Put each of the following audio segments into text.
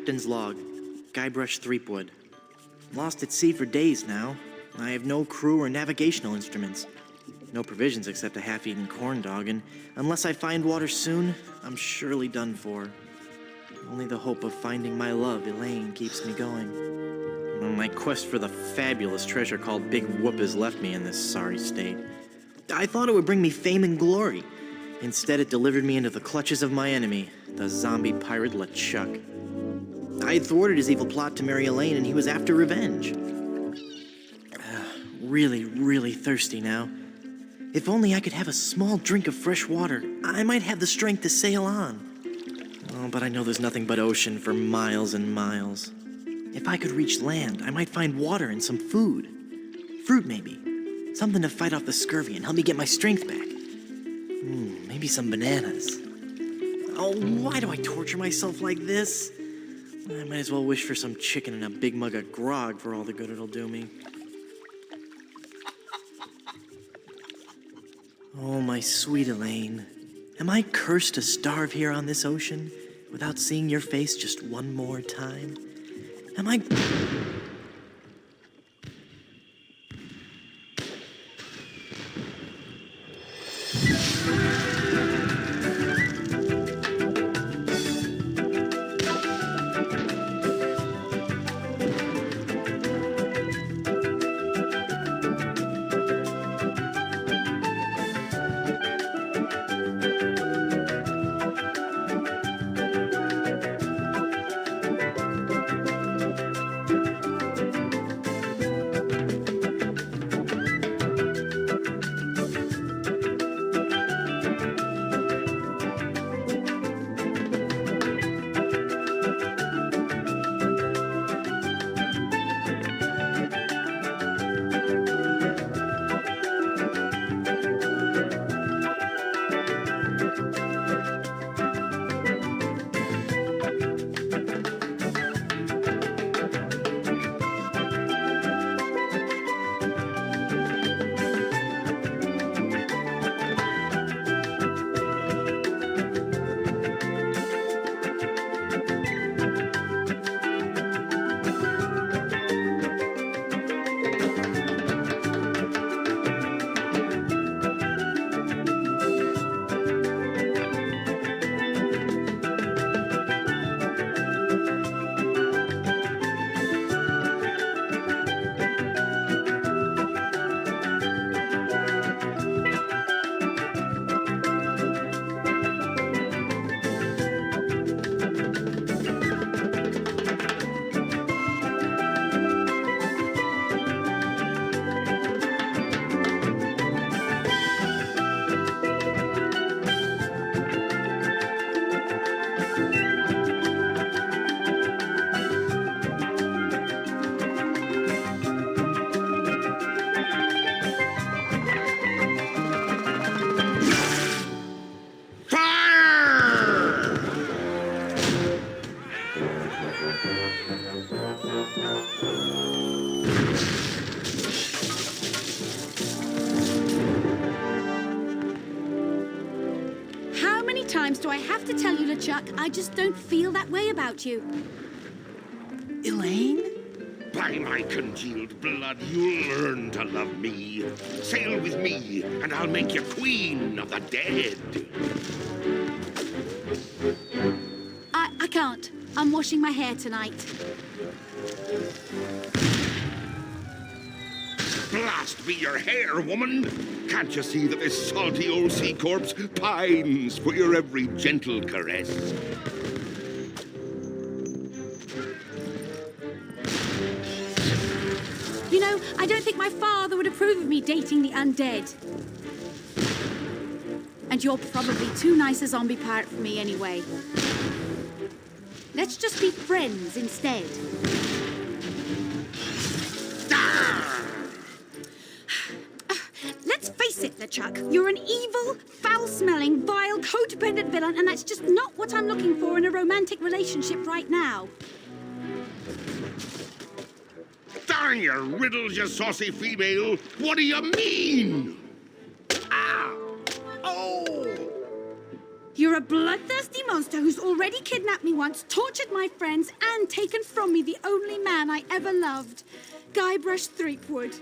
Captain's log, Guybrush Threepwood. Lost at sea for days now. I have no crew or navigational instruments. No provisions except a half-eaten corn dog, and unless I find water soon, I'm surely done for. Only the hope of finding my love, Elaine, keeps me going. My quest for the fabulous treasure called Big Whoop has left me in this sorry state. I thought it would bring me fame and glory. Instead, it delivered me into the clutches of my enemy, the zombie pirate LeChuck. I had thwarted his evil plot to marry Elaine, and he was after revenge. Really, really thirsty now. If only I could have a small drink of fresh water, I might have the strength to sail on. Oh, but I know there's nothing but ocean for miles and miles. If I could reach land, I might find water and some food. Fruit, maybe. Something to fight off the scurvy and help me get my strength back. Maybe some bananas. Oh, why do I torture myself like this? I might as well wish for some chicken and a big mug of grog for all the good it'll do me. Oh, my sweet Elaine. Am I cursed to starve here on this ocean without seeing your face just one more time? Am I... How many times do I have to tell you, LeChuck, I just don't feel that way about you? Elaine? By my congealed blood, you'll learn to love me. Sail with me, and I'll make you queen of the dead. I can't. I'm washing my hair tonight. Blast be your hair, woman! Can't you see that this salty old sea corpse pines for your every gentle caress? You know, I don't think my father would approve of me dating the undead. And you're probably too nice a zombie pirate for me anyway. Let's just be friends instead. Let's face it, LeChuck. You're an evil, foul-smelling, vile, codependent villain, and that's just not what I'm looking for in a romantic relationship right now. Darn your riddles, you saucy female! What do you mean? Ow! Oh! You're a bloodthirsty monster who's already kidnapped me once, tortured my friends, and taken from me the only man I ever loved. Guybrush Threepwood.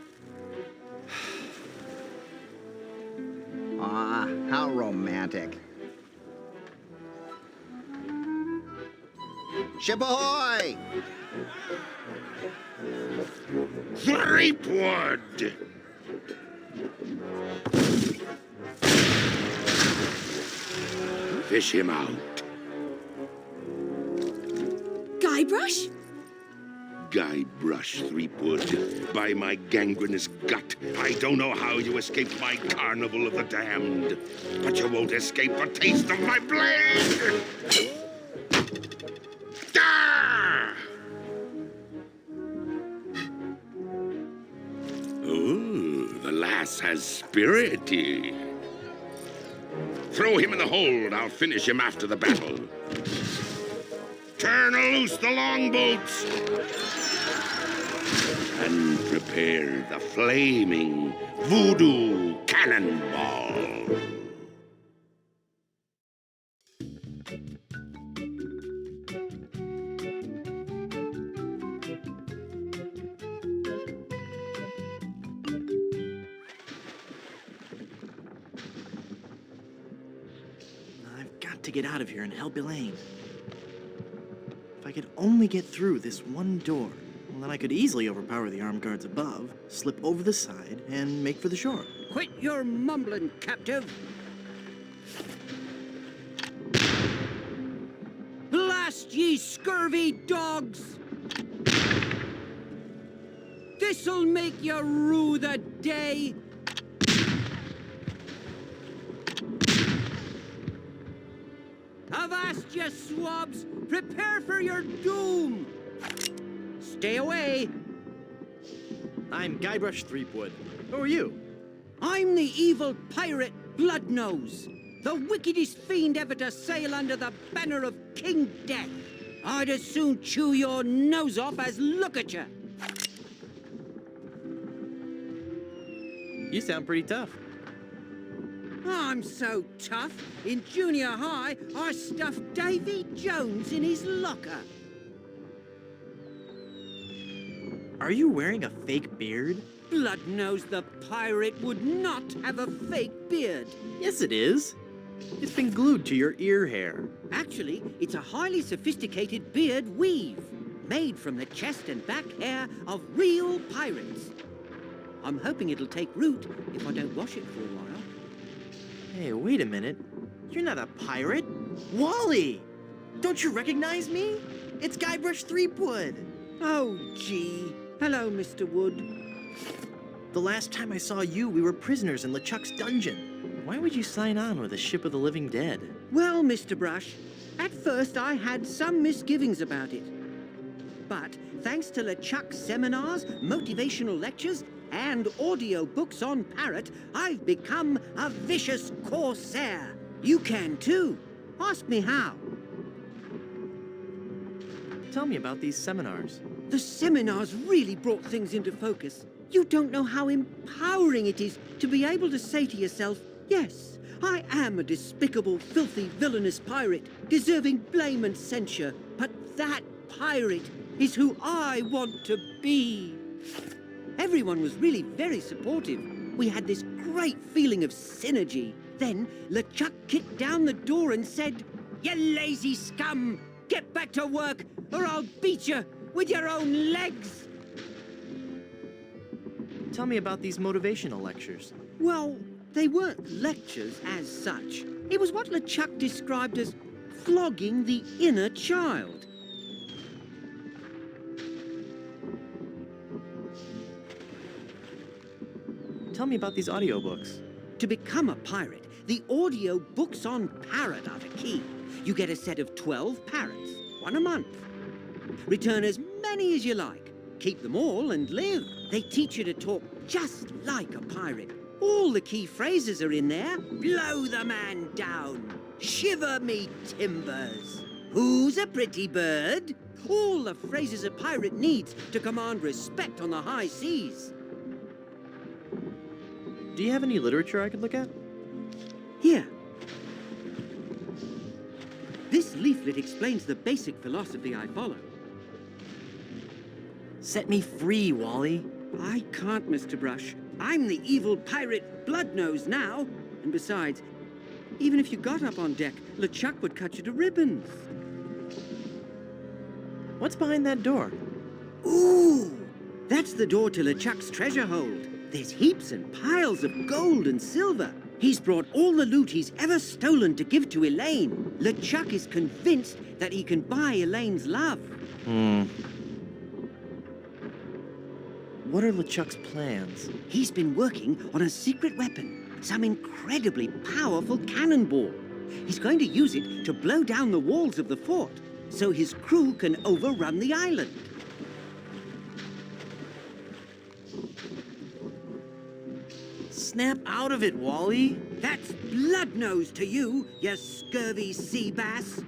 Aw, how romantic. Ship ahoy! Threepwood! Fish him out. Guybrush? Guybrush Threepwood, by my gangrenous gut, I don't know how you escaped my carnival of the damned, but you won't escape a taste of my blade! Ah! Ooh, the lass has spirity. Throw him in the hold. I'll finish him after the battle. Turn loose the longboats. And prepare the flaming voodoo cannonball. I've got to get out of here and help Elaine. If I could only get through this one door, well, then I could easily overpower the armed guards above, slip over the side, and make for the shore. Quit your mumbling, captive. Blast ye scurvy dogs! This'll make you rue the day. Avast, ye swabs! Prepare for your doom! Stay away! I'm Guybrush Threepwood. Who are you? I'm the evil pirate Bloodnose, the wickedest fiend ever to sail under the banner of King Death. I'd as soon chew your nose off as look at you. You sound pretty tough. I'm so tough. In junior high, I stuffed Davy Jones in his locker. Are you wearing a fake beard? Bloodnose the pirate would not have a fake beard. Yes, it is. It's been glued to your ear hair. Actually, it's a highly sophisticated beard weave, made from the chest and back hair of real pirates. I'm hoping it'll take root if I don't wash it for a while. Hey, wait a minute. You're not a pirate. Wally! Don't you recognize me? It's Guybrush Threepwood. Oh, gee. Hello, Mr. Wood. The last time I saw you, we were prisoners in LeChuck's dungeon. Why would you sign on with a ship of the living dead? Well, Mr. Brush, at first I had some misgivings about it. But thanks to LeChuck's seminars, motivational lectures, and audio books on Parrot, I've become a vicious corsair. You can too. Ask me how. Tell me about these seminars. The seminars really brought things into focus. You don't know how empowering it is to be able to say to yourself, yes, I am a despicable, filthy, villainous pirate, deserving blame and censure, but that pirate is who I want to be. Everyone was really very supportive. We had this great feeling of synergy. Then LeChuck kicked down the door and said, "You lazy scum! Get back to work, or I'll beat you with your own legs!" Tell me about these motivational lectures. Well, they weren't lectures as such. It was what LeChuck described as flogging the inner child. Tell me about these audiobooks. To become a pirate, the audio books on Parrot are the key. You get a set of 12 parrots, one a month. Return as many as you like. Keep them all and live. They teach you to talk just like a pirate. All the key phrases are in there. Blow the man down. Shiver me timbers. Who's a pretty bird? All the phrases a pirate needs to command respect on the high seas. Do you have any literature I could look at? Here. leaflet explains the basic philosophy I follow. Set me free, Wally. I can't, Mr. Brush. I'm the evil pirate Bloodnose now. And besides, even if you got up on deck, LeChuck would cut you to ribbons. What's behind that door? Ooh! That's the door to LeChuck's treasure hold. There's heaps and piles of gold and silver. He's brought all the loot he's ever stolen to give to Elaine. LeChuck is convinced that he can buy Elaine's love. What are LeChuck's plans? He's been working on a secret weapon, some incredibly powerful cannonball. He's going to use it to blow down the walls of the fort, so his crew can overrun the island. Snap out of it, Wally. That's Bloodnose to you, you scurvy sea bass.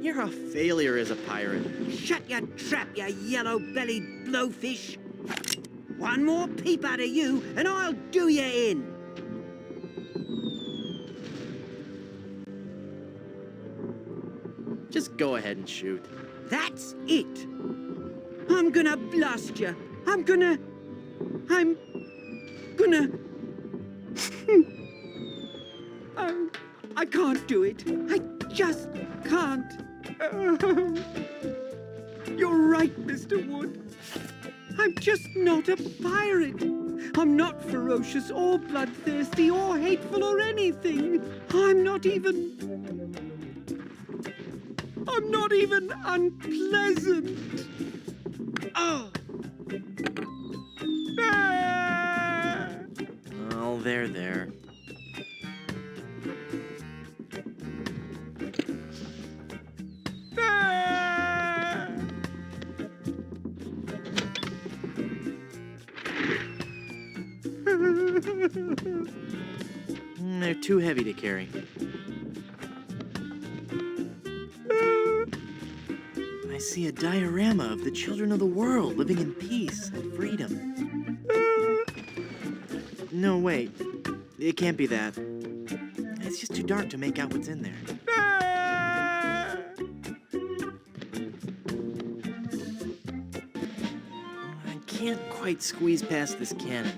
You're a failure as a pirate. Shut your trap, you yellow-bellied blowfish. One more peep out of you, and I'll do you in. Just go ahead and shoot. That's it. I'm gonna blast you. I'm gonna... I can't do it. I just can't. You're right, Mr. Wood. I'm just not a pirate. I'm not ferocious or bloodthirsty or hateful or anything. I'm not even unpleasant. Oh. Ah! Oh, there. Ah! They're too heavy to carry. I see a diorama of the children of the world living in peace and freedom. No, wait. It can't be that. It's just too dark to make out what's in there. I can't quite squeeze past this cannon.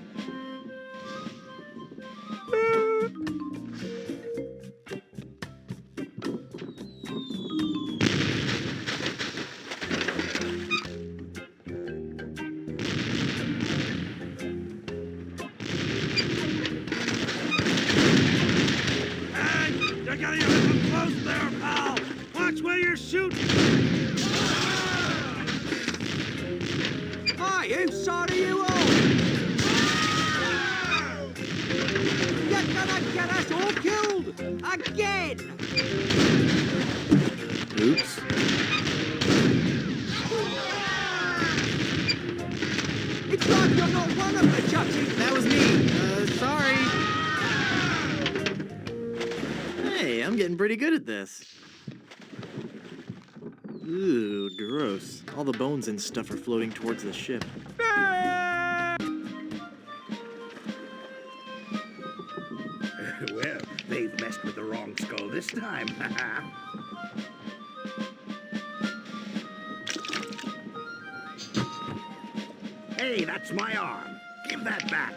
You're getting a little close there, pal. Watch where you're shooting. Hi, who sorry you all? You're gonna get us all killed! Again! Oops. It's like you're not one of the judges! That was me. Sorry. Hey, I'm getting pretty good at this. Ooh, gross. All the bones and stuff are floating towards the ship. Well, they've messed with the wrong skull this time. Hey, that's my arm. Give that back.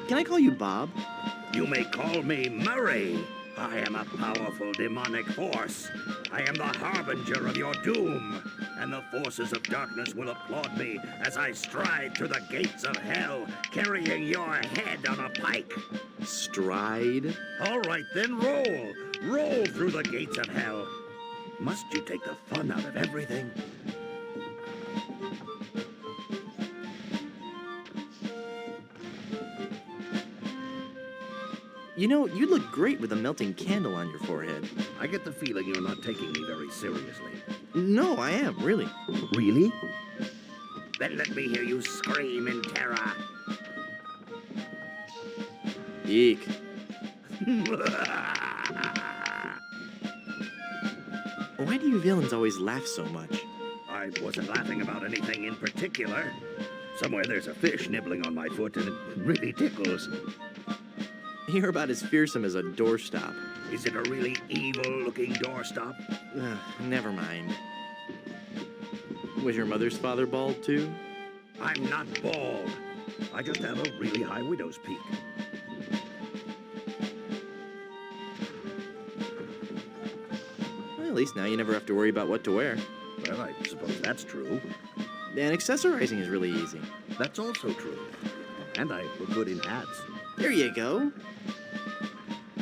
Can I call you Bob? You may call me Murray. I am a powerful demonic force. I am the harbinger of your doom, and the forces of darkness will applaud me as I stride through the gates of hell, carrying your head on a pike. Stride? All right, then roll. Roll through the gates of hell. Must you take the fun out of everything? You know, you look great with a melting candle on your forehead. I get the feeling you're not taking me very seriously. No, I am, really. Really? Then let me hear you scream in terror. Eek. Why do you villains always laugh so much? I wasn't laughing about anything in particular. Somewhere there's a fish nibbling on my foot, and it really tickles. You're about as fearsome as a doorstop. Is it a really evil-looking doorstop? Never mind. Was your mother's father bald, too? I'm not bald. I just have a really high widow's peak. Well, at least now you never have to worry about what to wear. Well, I suppose that's true. And accessorizing is really easy. That's also true. And I look good in hats. There you go.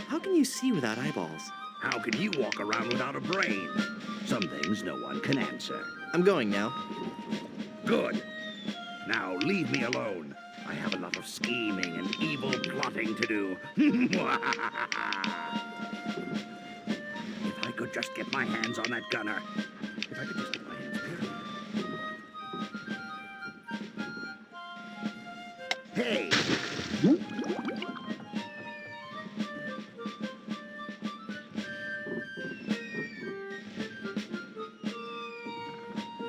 How can you see without eyeballs? How can you walk around without a brain? Some things no one can answer. I'm going now. Good. Now leave me alone. I have a lot of scheming and evil plotting to do. If I could just get my hands on that gunner. If I could just get my hands, period. Hey!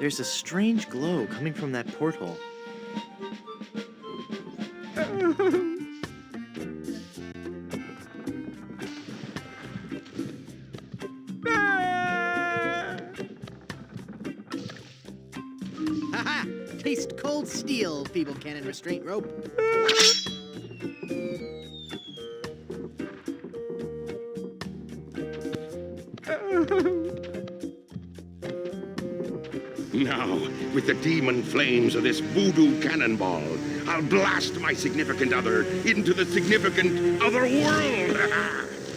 There's a strange glow coming from that porthole. Haha! Taste cold steel, feeble cannon restraint rope. Now, with the demon flames of this voodoo cannonball, I'll blast my significant other into the significant other world.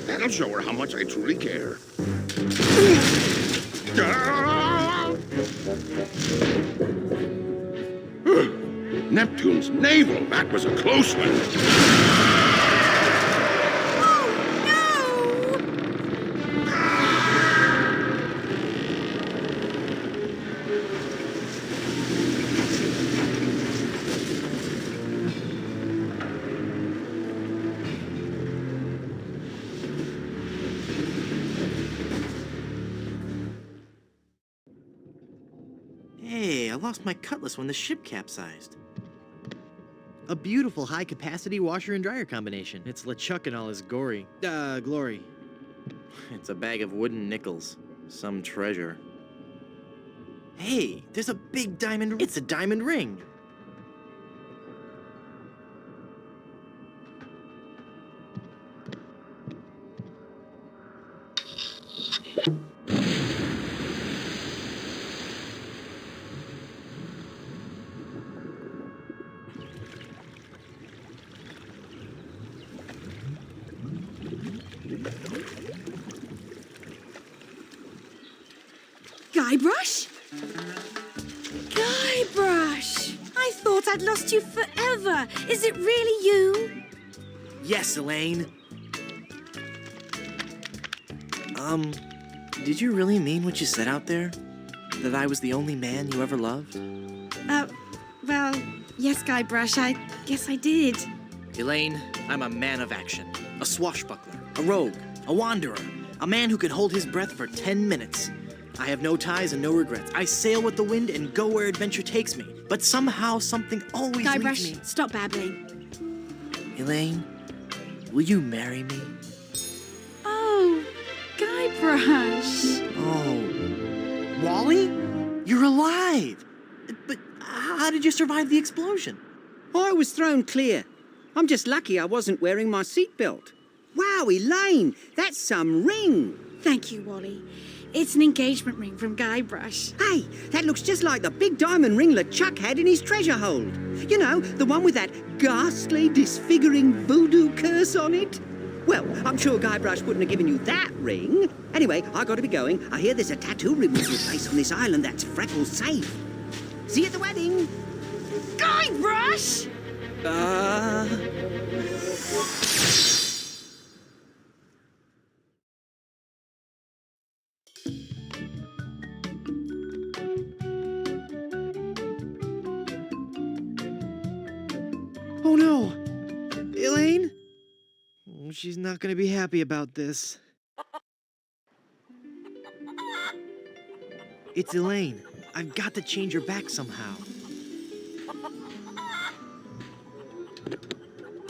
That'll show her how much I truly care. Neptune's navel, that was a close one. Hey, I lost my cutlass when the ship capsized. A beautiful high-capacity washer and dryer combination. It's LeChuck in all his glory. It's a bag of wooden nickels. Some treasure. Hey, there's a big diamond. It's a diamond ring. Guybrush? Guybrush! I thought I'd lost you forever. Is it really you? Yes, Elaine. Did you really mean what you said out there? That I was the only man you ever loved? Well, yes, Guybrush, I guess I did. Elaine, I'm a man of action. A swashbuckler, a rogue, a wanderer, a man who can hold his breath for 10 minutes. I have no ties and no regrets. I sail with the wind and go where adventure takes me. But somehow, something always leads me. Guybrush, stop babbling. Elaine, will you marry me? Oh, Guybrush. Oh, Wally? You're alive! But how did you survive the explosion? I was thrown clear. I'm just lucky I wasn't wearing my seatbelt. Wow, Elaine, that's some ring. Thank you, Wally. It's an engagement ring from Guybrush. Hey, that looks just like the big diamond ring LeChuck had in his treasure hold. You know, the one with that ghastly, disfiguring voodoo curse on it. Well, I'm sure Guybrush wouldn't have given you that ring. Anyway, I gotta be going. I hear there's a tattoo removal place on this island that's Freckles safe. See you at the wedding. Guybrush! Oh no! Elaine? She's not gonna be happy about this. It's Elaine. I've got to change her back somehow.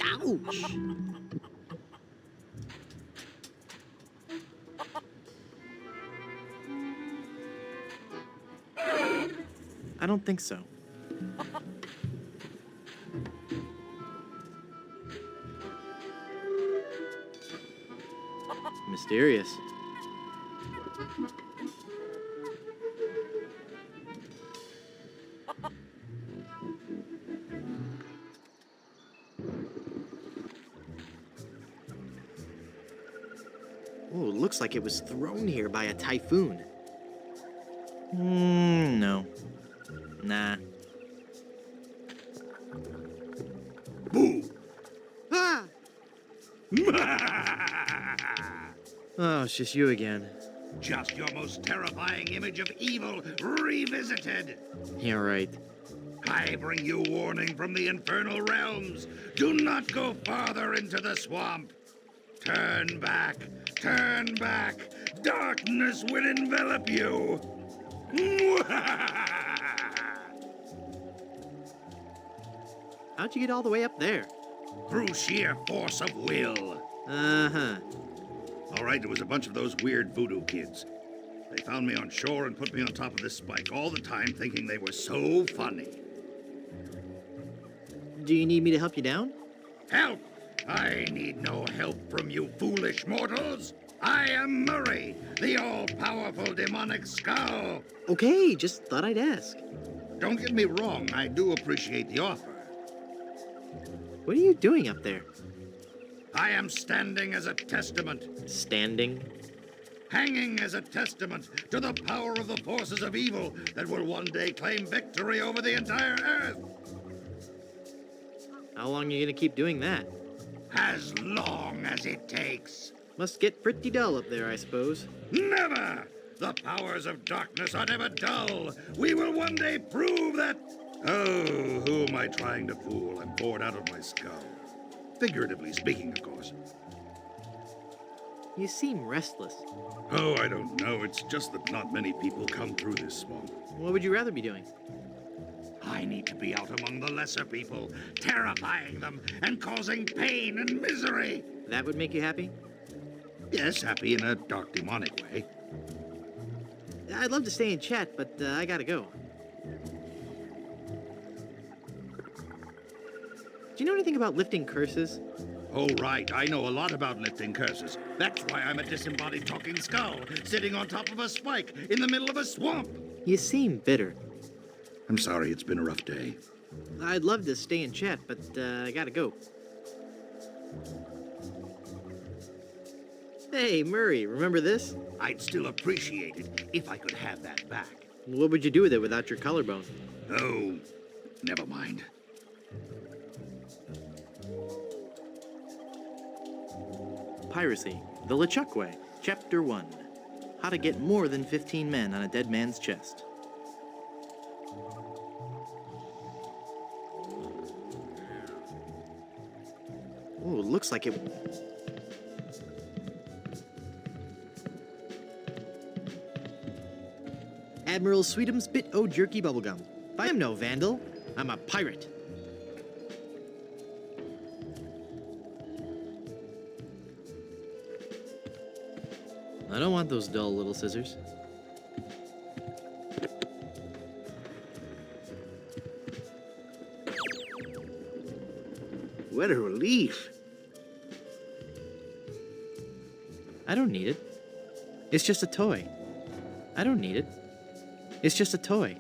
Ouch! I don't think so. Mysterious. Oh, looks like it was thrown here by a typhoon. No. Nah. Boo! Ah! Oh, it's just you again. Just your most terrifying image of evil revisited. Yeah, right. I bring you warning from the infernal realms. Do not go farther into the swamp. Turn back. Turn back. Darkness will envelop you. How'd you get all the way up there? Through sheer force of will. Uh-huh. All right, it was a bunch of those weird voodoo kids. They found me on shore and put me on top of this spike all the time, thinking they were so funny. Do you need me to help you down? Help! I need no help from you foolish mortals. I am Murray, the all-powerful demonic skull. Okay, just thought I'd ask. Don't get me wrong, I do appreciate the offer. What are you doing up there? I am standing as a testament, Standing? hanging as a testament to the power of the forces of evil that will one day claim victory over the entire Earth. How long are you gonna keep doing that? As long as it takes. Must get pretty dull up there, I suppose. Never! The powers of darkness are never dull. We will one day prove that... Oh, who am I trying to fool? I'm bored out of my skull. Figuratively speaking, of course. You seem restless. Oh, I don't know. It's just that not many people come through this swamp. What would you rather be doing? I need to be out among the lesser people, terrifying them and causing pain and misery. That would make you happy? Yes, happy in a dark, demonic way. I'd love to stay and chat, but I gotta go. Do you know anything about lifting curses? Oh, right. I know a lot about lifting curses. That's why I'm a disembodied talking skull, sitting on top of a spike in the middle of a swamp. You seem bitter. I'm sorry, it's been a rough day. I'd love to stay and chat, but I gotta go. Hey, Murray, remember this? I'd still appreciate it if I could have that back. What would you do with it without your collarbone? Oh, never mind. Piracy, the LeChuck Way, Chapter 1. How to get more than 15 men on a dead man's chest. Oh, looks like it... Admiral Sweetums Bit O Jerky Bubblegum. I am no vandal. I'm a pirate. I don't want those dull little scissors. What a relief. I don't need it. It's just a toy. I don't need it. It's just a toy.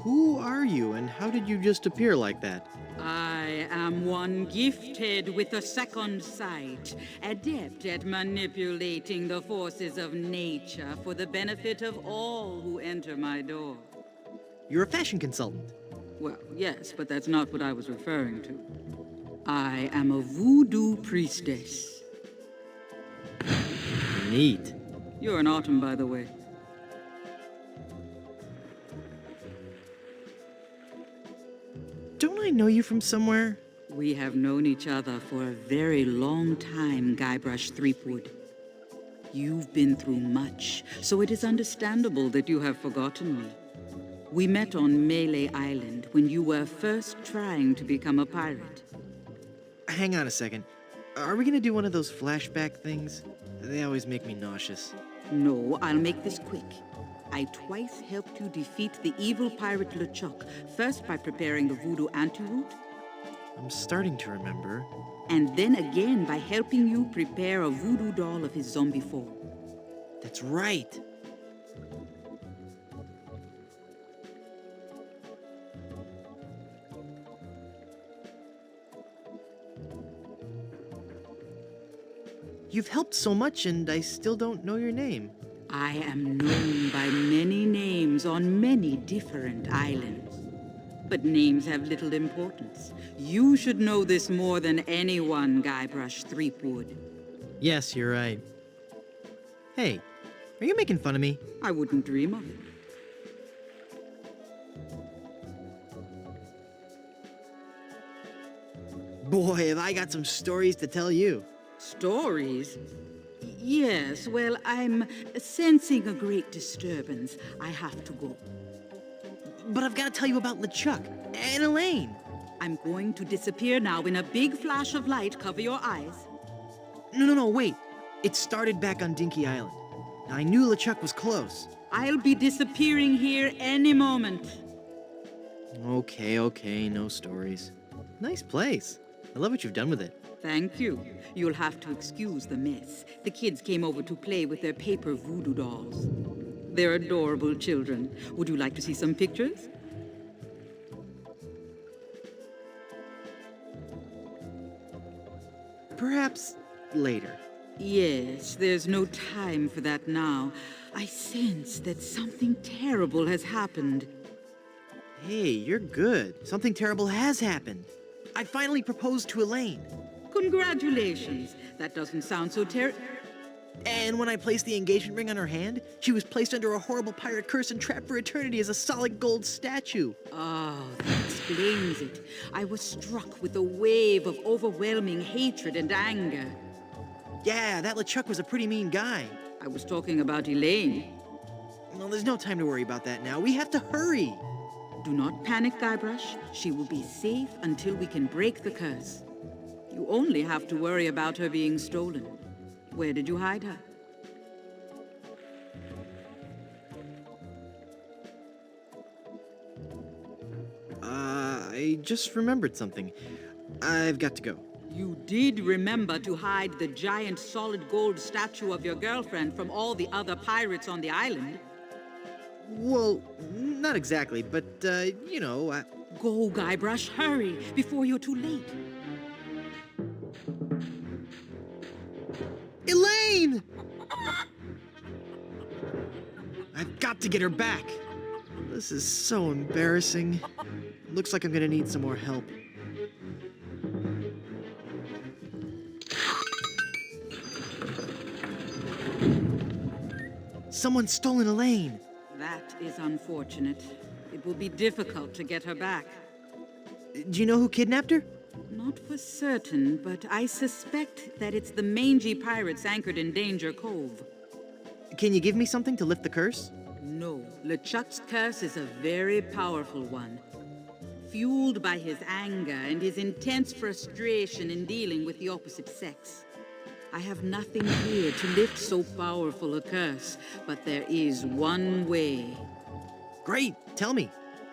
Who are you, and how did you just appear like that? I am one gifted with a second sight, adept at manipulating the forces of nature for the benefit of all who enter my door. You're a fashion consultant. Well, yes, but that's not what I was referring to. I am a voodoo priestess. Neat. You're an autumn, by the way. Don't I know you from somewhere? We have known each other for a very long time, Guybrush Threepwood. You've been through much, so it is understandable that you have forgotten me. We met on Melee Island when you were first trying to become a pirate. Hang on a second. Are we gonna do one of those flashback things? They always make me nauseous. No, I'll make this quick. I twice helped you defeat the evil pirate LeChuck, first by preparing the voodoo antidote, I'm starting to remember. and then again by helping you prepare a voodoo doll of his zombie form. That's right. You've helped so much, and I still don't know your name. I am known by many names on many different islands. But names have little importance. You should know this more than anyone, Guybrush Threepwood. Yes, you're right. Hey, are you making fun of me? I wouldn't dream of it. Boy, have I got some stories to tell you. Stories? Yes, well, I'm sensing a great disturbance. I have to go. But I've got to tell you about LeChuck and Elaine. I'm going to disappear now in a big flash of light. Cover your eyes. No, wait. It started back on Dinky Island. I knew LeChuck was close. I'll be disappearing here any moment. Okay, no stories. Nice place. I love what you've done with it. Thank you. You'll have to excuse the mess. The kids came over to play with their paper voodoo dolls. They're adorable children. Would you like to see some pictures? Perhaps later. Yes, there's no time for that now. I sense that something terrible has happened. Hey, you're good. Something terrible has happened. I finally proposed to Elaine. Congratulations. That doesn't sound so And when I placed the engagement ring on her hand, she was placed under a horrible pirate curse and trapped for eternity as a solid gold statue. Oh, that explains it. I was struck with a wave of overwhelming hatred and anger. Yeah, that LeChuck was a pretty mean guy. I was talking about Elaine. Well, there's no time to worry about that now. We have to hurry. Do not panic, Guybrush. She will be safe until we can break the curse. You only have to worry about her being stolen. Where did you hide her? I just remembered something. I've got to go. You did remember to hide the giant solid gold statue of your girlfriend from all the other pirates on the island. Well, not exactly, but, you know, Go, Guybrush, hurry, before you're too late. Elaine! I've got to get her back. This is so embarrassing. Looks like I'm gonna need some more help. Someone's stolen Elaine. That is unfortunate. It will be difficult to get her back. Do you know who kidnapped her? Not for certain, but I suspect that it's the mangy pirates anchored in Danger Cove. Can you give me something to lift the curse? No, LeChuck's curse is a very powerful one. Fueled by his anger and his intense frustration in dealing with the opposite sex. I have nothing here to lift so powerful a curse, but there is one way. Great, tell me.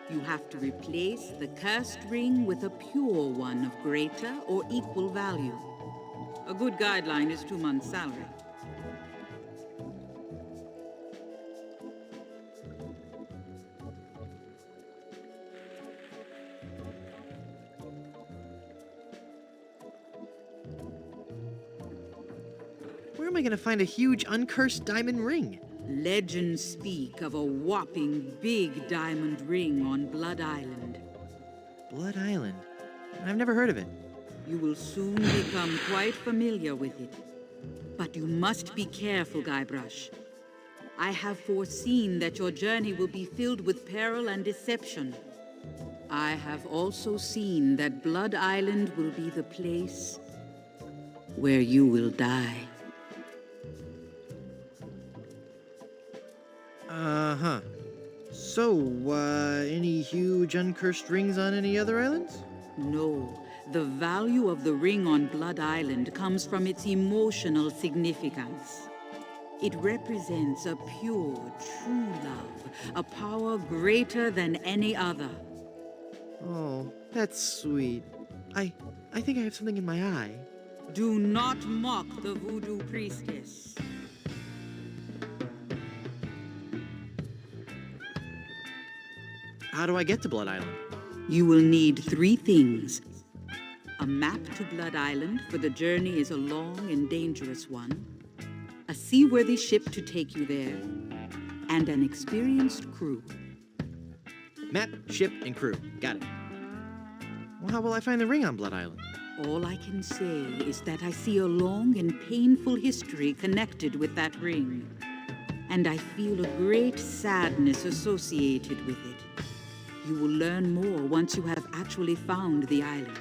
You have to replace the cursed ring with a pure one of greater or equal value. A good guideline is 2 months' salary. Where am I gonna find a huge uncursed diamond ring? Legends speak of a whopping big diamond ring on Blood Island. Blood Island? I've never heard of it. You will soon become quite familiar with it. But you must be careful, Guybrush. I have foreseen that your journey will be filled with peril and deception. I have also seen that Blood Island will be the place where you will die. Uh-huh. So, any huge uncursed rings on any other islands? No, the value of the ring on Blood Island comes from its emotional significance. It represents a pure, true love, a power greater than any other. Oh, that's sweet. I think I have something in my eye. Do not mock the voodoo priestess. How do I get to Blood Island? You will need 3 things. A map to Blood Island, for the journey is a long and dangerous one. A seaworthy ship to take you there. And an experienced crew. Map, ship, and crew. Got it. Well, how will I find the ring on Blood Island? All I can say is that I see a long and painful history connected with that ring. And I feel a great sadness associated with it. You will learn more once you have actually found the island.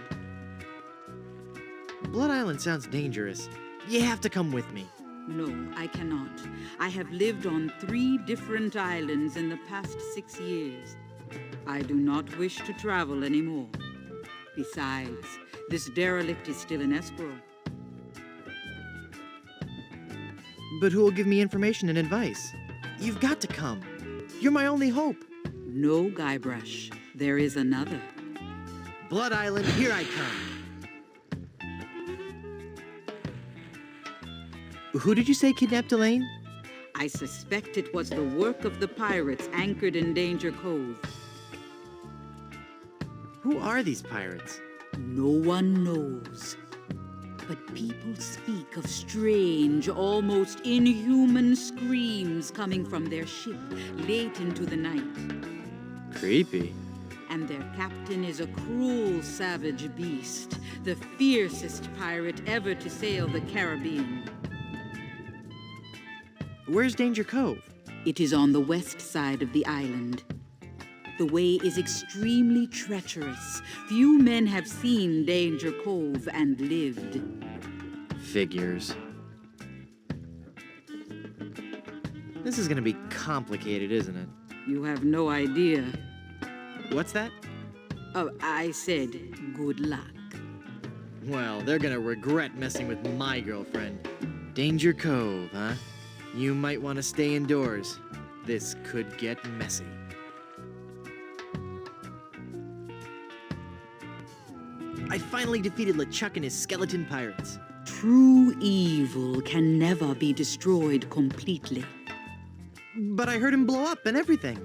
Blood Island sounds dangerous. You have to come with me. No, I cannot. I have lived on 3 different islands in the past 6 years. I do not wish to travel anymore. Besides, this derelict is still in escrow. But who will give me information and advice? You've got to come. You're my only hope. No, Guybrush. There is another. Blood Island, here I come. Who did you say kidnapped Elaine? I suspect it was the work of the pirates anchored in Danger Cove. Who are these pirates? No one knows. But people speak of strange, almost inhuman screams coming from their ship late into the night. Creepy. And their captain is a cruel, savage beast, the fiercest pirate ever to sail the Caribbean. Where's Danger Cove? It is on the west side of the island. The way is extremely treacherous. Few men have seen Danger Cove and lived. Figures. This is gonna be complicated, isn't it? You have no idea. What's that? Oh, I said good luck. Well, they're gonna regret messing with my girlfriend. Danger Cove, huh? You might want to stay indoors. This could get messy. I finally defeated LeChuck and his skeleton pirates. True evil can never be destroyed completely. But I heard him blow up and everything.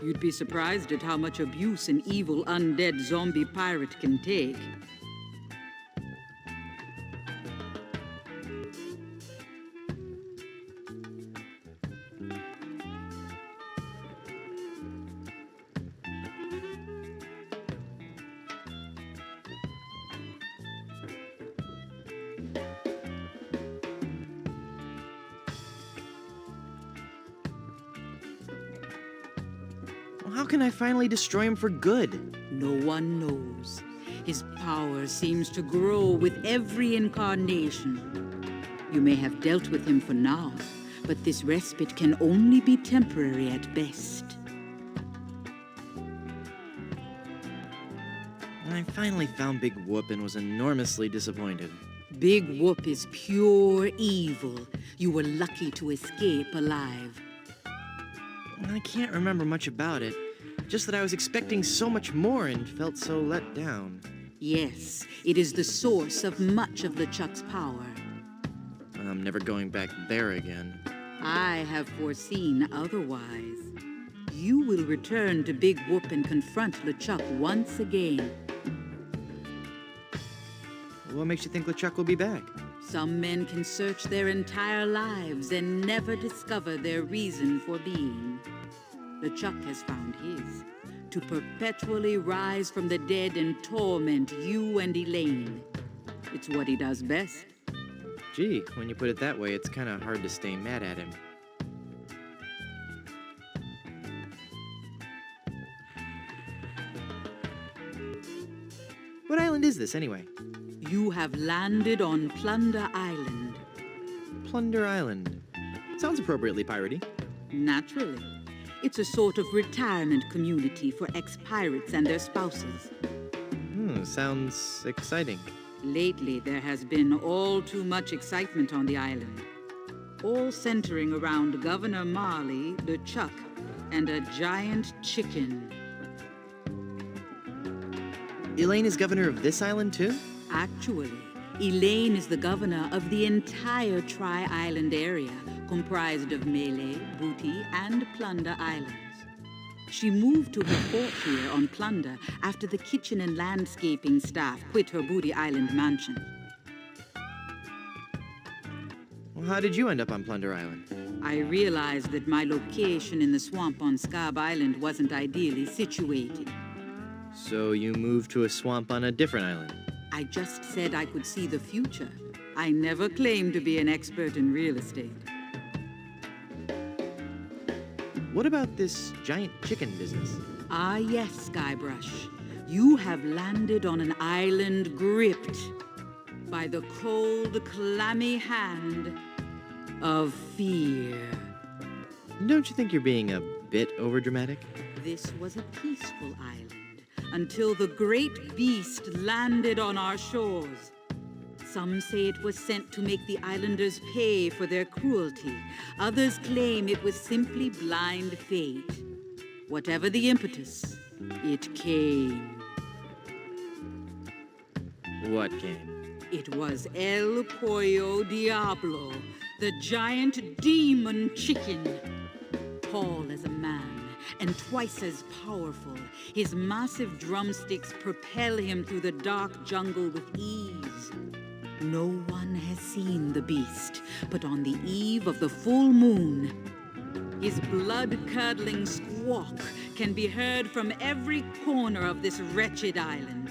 You'd be surprised at how much abuse an evil undead zombie pirate can take. How can I finally destroy him for good? No one knows. His power seems to grow with every incarnation. You may have dealt with him for now, but this respite can only be temporary at best. I finally found Big Whoop and was enormously disappointed. Big Whoop is pure evil. You were lucky to escape alive. I can't remember much about it. Just that I was expecting so much more and felt so let down. Yes, it is the source of much of LeChuck's power. I'm never going back there again. I have foreseen otherwise. You will return to Big Whoop and confront LeChuck once again. What makes you think LeChuck will be back? Some men can search their entire lives and never discover their reason for being. LeChuck has found his, to perpetually rise from the dead and torment you and Elaine. It's what he does best. Gee, when you put it that way, it's kind of hard to stay mad at him. What island is this, anyway? You have landed on Plunder Island. Plunder Island. Sounds appropriately piratey. Naturally. It's a sort of retirement community for ex-pirates and their spouses. Sounds exciting. Lately, there has been all too much excitement on the island. All centering around Governor Marley, LeChuck, and a giant chicken. Elaine is governor of this island, too? Actually, Elaine is the governor of the entire Tri-Island area, comprised of Melee, Booty, and Plunder Islands. She moved to her fort here on Plunder after the kitchen and landscaping staff quit her Booty Island mansion. Well, how did you end up on Plunder Island? I realized that my location in the swamp on Scab Island wasn't ideally situated. So you moved to a swamp on a different island? I just said I could see the future. I never claimed to be an expert in real estate. What about this giant chicken business? Ah, yes, Guybrush. You have landed on an island gripped by the cold, clammy hand of fear. Don't you think you're being a bit overdramatic? This was a peaceful island until the great beast landed on our shores. Some say it was sent to make the islanders pay for their cruelty. Others claim it was simply blind fate. Whatever the impetus, it came. What game? It was El Pollo Diablo, the giant demon chicken. Tall as a man and twice as powerful, his massive drumsticks propel him through the dark jungle with ease. No one has seen the beast, but on the eve of the full moon, his blood-curdling squawk can be heard from every corner of this wretched island.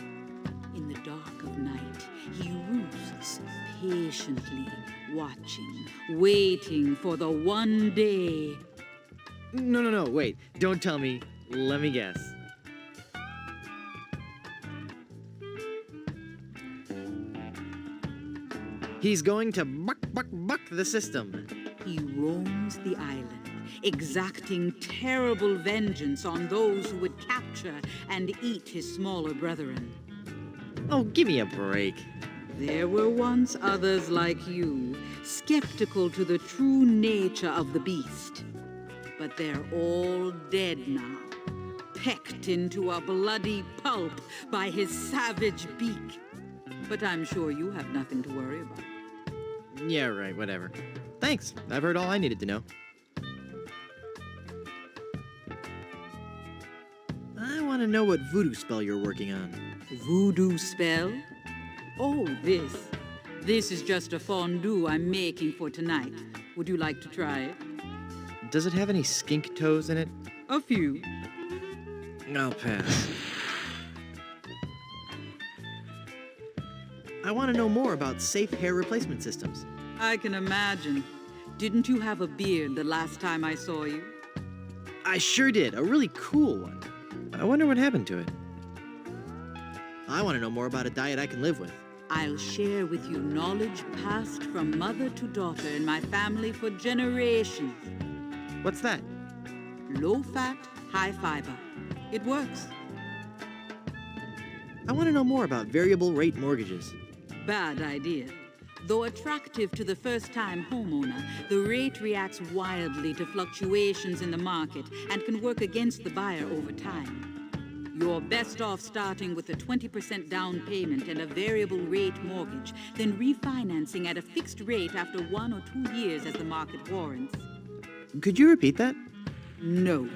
In the dark of night, he roosts patiently, watching, waiting for the one day. No, wait. Don't tell me. Let me guess. He's going to buck the system. He roams the island, exacting terrible vengeance on those who would capture and eat his smaller brethren. Oh, give me a break. There were once others like you, skeptical to the true nature of the beast. But they're all dead now, pecked into a bloody pulp by his savage beak. But I'm sure you have nothing to worry about. Yeah, right, whatever. Thanks. I've heard all I needed to know. I want to know what voodoo spell you're working on. Voodoo spell? Oh, this. This is just a fondue I'm making for tonight. Would you like to try it? Does it have any skink toes in it? A few. I'll pass. I want to know more about safe hair replacement systems. I can imagine. Didn't you have a beard the last time I saw you? I sure did. A really cool one. I wonder what happened to it. I want to know more about a diet I can live with. I'll share with you knowledge passed from mother to daughter in my family for generations. What's that? Low fat, high fiber. It works. I want to know more about variable rate mortgages. Bad idea. Though attractive to the first-time homeowner, the rate reacts wildly to fluctuations in the market and can work against the buyer over time. You're best off starting with a 20% down payment and a variable rate mortgage, then refinancing at a fixed rate after 1 or 2 years as the market warrants. Could you repeat that? No.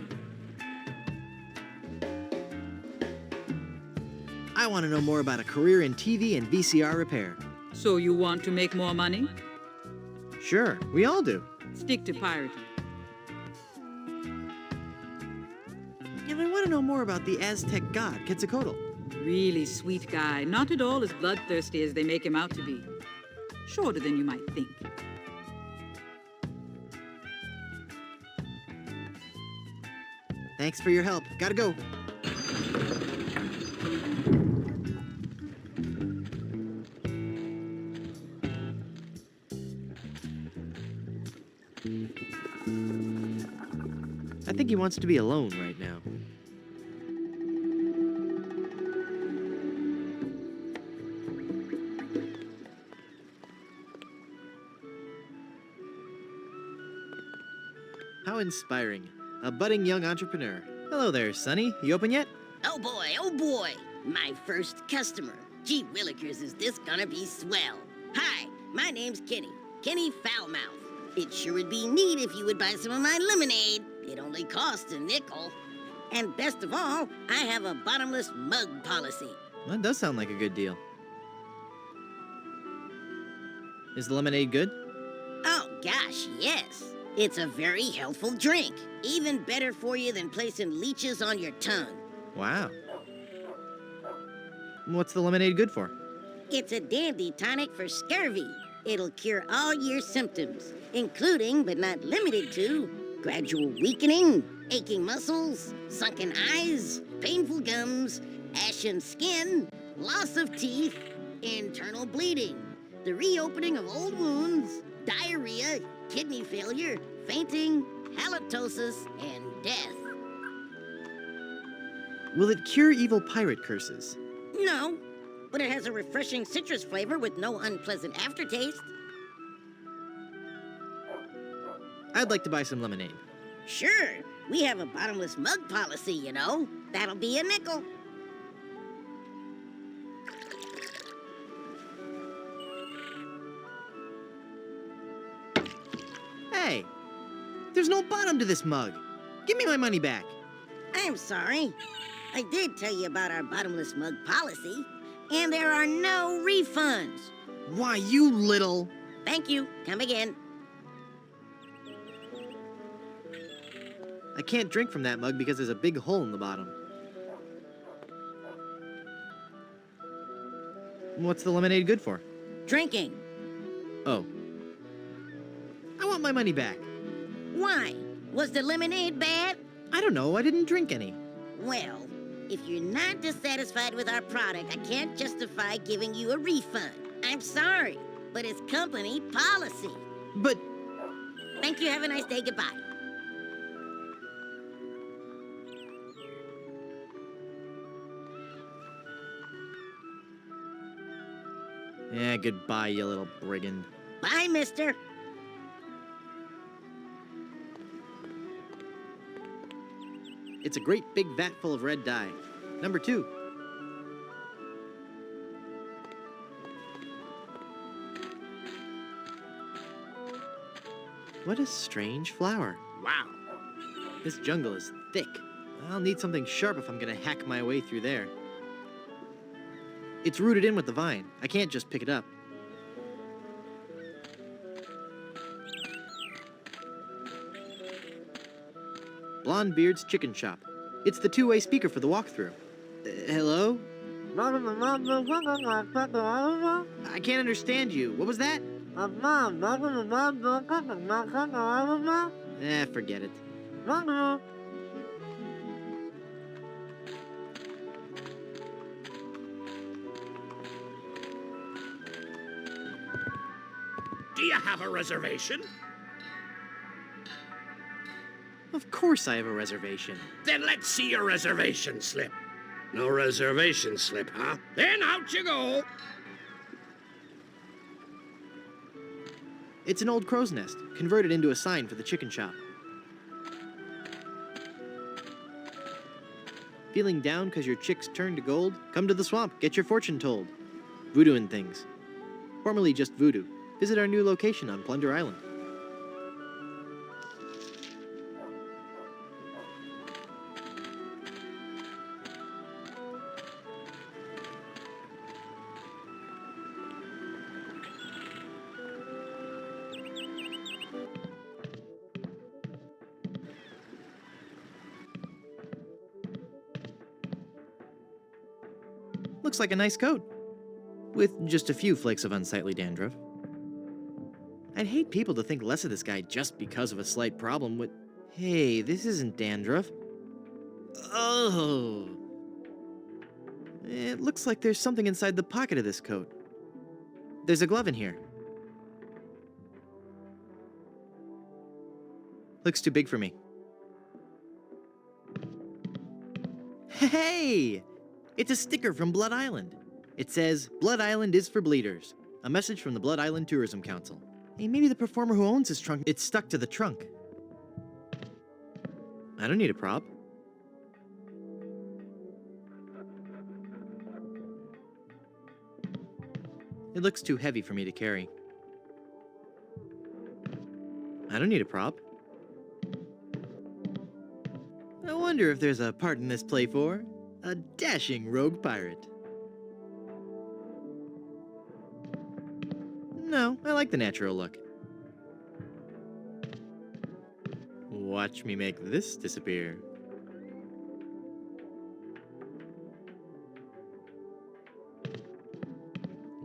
I want to know more about a career in TV and VCR repair. So you want to make more money? Sure, we all do. Stick to pirating. And I want to know more about the Aztec god, Quetzalcoatl. Really sweet guy, not at all as bloodthirsty as they make him out to be. Shorter than you might think. Thanks for your help. Gotta go. I think he wants to be alone right now. How inspiring. A budding young entrepreneur. Hello there, Sonny. You open yet? Oh boy, my first customer. Gee willikers, is this gonna be swell. Hi, my name's Kenny Foulmouth. It sure would be neat if you would buy some of my lemonade. It only costs a nickel. And best of all, I have a bottomless mug policy. That does sound like a good deal. Is the lemonade good? Oh gosh, yes. It's a very healthful drink. Even better for you than placing leeches on your tongue. Wow. What's the lemonade good for? It's a dandy tonic for scurvy. It'll cure all your symptoms, including, but not limited to, gradual weakening, aching muscles, sunken eyes, painful gums, ashen skin, loss of teeth, internal bleeding, the reopening of old wounds, diarrhea, kidney failure, fainting, halitosis, and death. Will it cure evil pirate curses? No, but it has a refreshing citrus flavor with no unpleasant aftertaste. I'd like to buy some lemonade. Sure, we have a bottomless mug policy, you know. That'll be a nickel. Hey! There's no bottom to this mug. Give me my money back. I'm sorry. I did tell you about our bottomless mug policy, and there are no refunds. Why, you little... Thank you. Come again. I can't drink from that mug because there's a big hole in the bottom. What's the lemonade good for? Drinking. Oh. I want my money back. Why? Was the lemonade bad? I don't know, I didn't drink any. Well, if you're not dissatisfied with our product, I can't justify giving you a refund. I'm sorry, but it's company policy. But... Thank you, have a nice day, goodbye. Yeah, goodbye, you little brigand. Bye, mister. It's a great big vat full of red dye. Number 2. What a strange flower. Wow. This jungle is thick. I'll need something sharp if I'm gonna hack my way through there. It's rooted in with the vine. I can't just pick it up. Blondebeard's Chicken Shop. It's the two-way speaker for the walkthrough. Hello? I can't understand you. What was that? Forget it. Do you have a reservation? Of course I have a reservation. Then let's see your reservation slip. No reservation slip, huh? Then out you go. It's an old crow's nest, converted into a sign for the chicken shop. Feeling down because your chicks turned to gold? Come to the swamp, get your fortune told. Voodoo and things. Formerly just voodoo. Visit our new location on Plunder Island. Looks like a nice coat, with just a few flakes of unsightly dandruff. I'd hate people to think less of this guy just because of a slight problem with... Hey, this isn't dandruff. Oh! It looks like there's something inside the pocket of this coat. There's a glove in here. Looks too big for me. Hey! It's a sticker from Blood Island. It says, Blood Island is for bleeders. A message from the Blood Island Tourism Council. Hey, maybe the performer who owns this trunk, it's stuck to the trunk. I don't need a prop. It looks too heavy for me to carry. I don't need a prop. I wonder if there's a part in this play for a dashing rogue pirate. No, I like the natural look. Watch me make this disappear.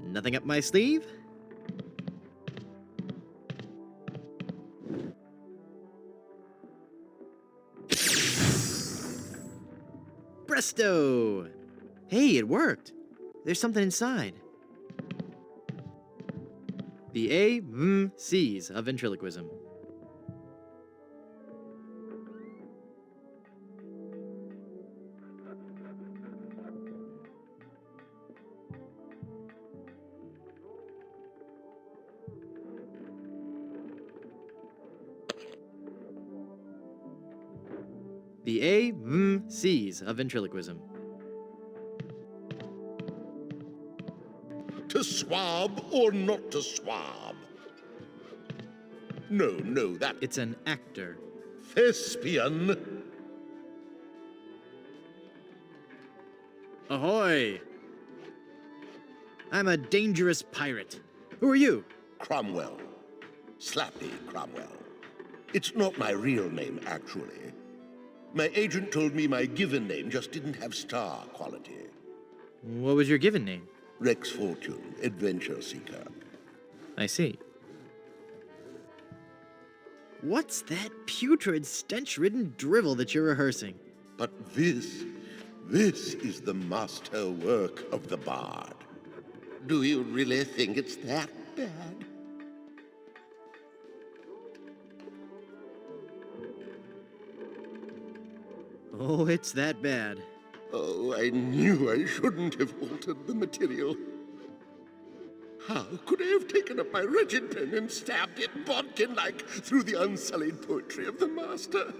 Nothing up my sleeve? Presto! Hey, it worked! There's something inside. The C's of ventriloquism. The C's of ventriloquism. To swab or not to swab? No, that It's an actor. thespian. Ahoy! I'm a dangerous pirate. Who are you? Cromwell. Slappy Cromwell. It's not my real name, actually. My agent told me my given name just didn't have star quality. What was your given name? Rex Fortune, adventure seeker. I see. What's that putrid, stench-ridden drivel that you're rehearsing? But this is the master work of the bard. Do you really think it's that bad? Oh, it's that bad. Oh, I knew I shouldn't have altered the material. How could I have taken up my wretched pen and stabbed it bodkin-like through the unsullied poetry of the master?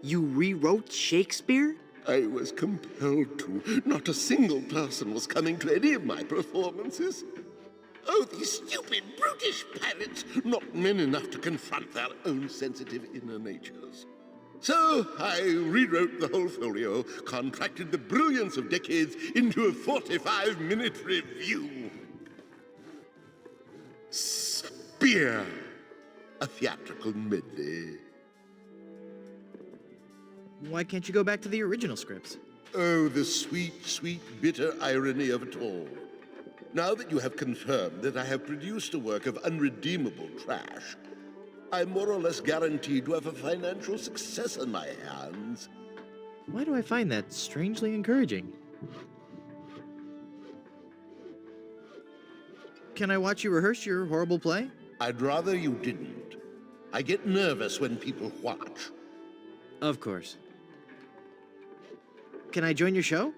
You rewrote Shakespeare? I was compelled to. Not a single person was coming to any of my performances. Oh, these stupid, brutish pirates, not men enough to confront their own sensitive inner natures. So I rewrote the whole folio, contracted the brilliance of decades into a 45-minute review. Spear! A theatrical medley. Why can't you go back to the original scripts? Oh, the sweet, sweet, bitter irony of it all. Now that you have confirmed that I have produced a work of unredeemable trash, I'm more or less guaranteed to have a financial success on my hands. Why do I find that strangely encouraging? Can I watch you rehearse your horrible play? I'd rather you didn't. I get nervous when people watch. Of course. Can I join your show?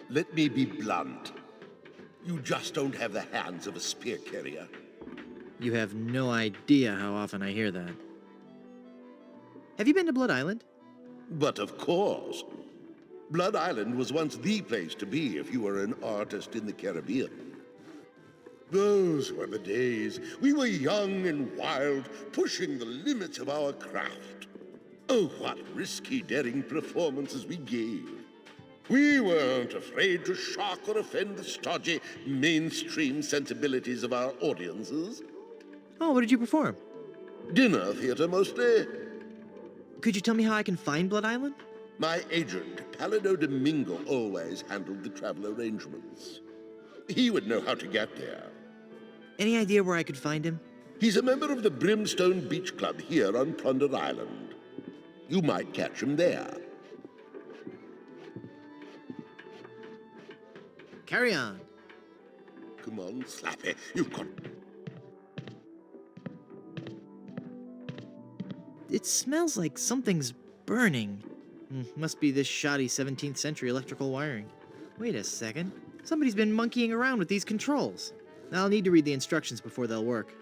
Let me be blunt. You just don't have the hands of a spear carrier. You have no idea how often I hear that. Have you been to Blood Island? But of course. Blood Island was once the place to be if you were an artist in the Caribbean. Those were the days. We were young and wild, pushing the limits of our craft. Oh, what risky, daring performances we gave. We weren't afraid to shock or offend the stodgy, mainstream sensibilities of our audiences. Oh, what did you perform? Dinner theater, mostly. Could you tell me how I can find Blood Island? My agent, Palido Domingo, always handled the travel arrangements. He would know how to get there. Any idea where I could find him? He's a member of the Brimstone Beach Club here on Plunder Island. You might catch him there. Carry on. Come on, Slappy. You've got... It smells like something's burning. Must be this shoddy 17th century electrical wiring. Wait a second. Somebody's been monkeying around with these controls. I'll need to read the instructions before they'll work.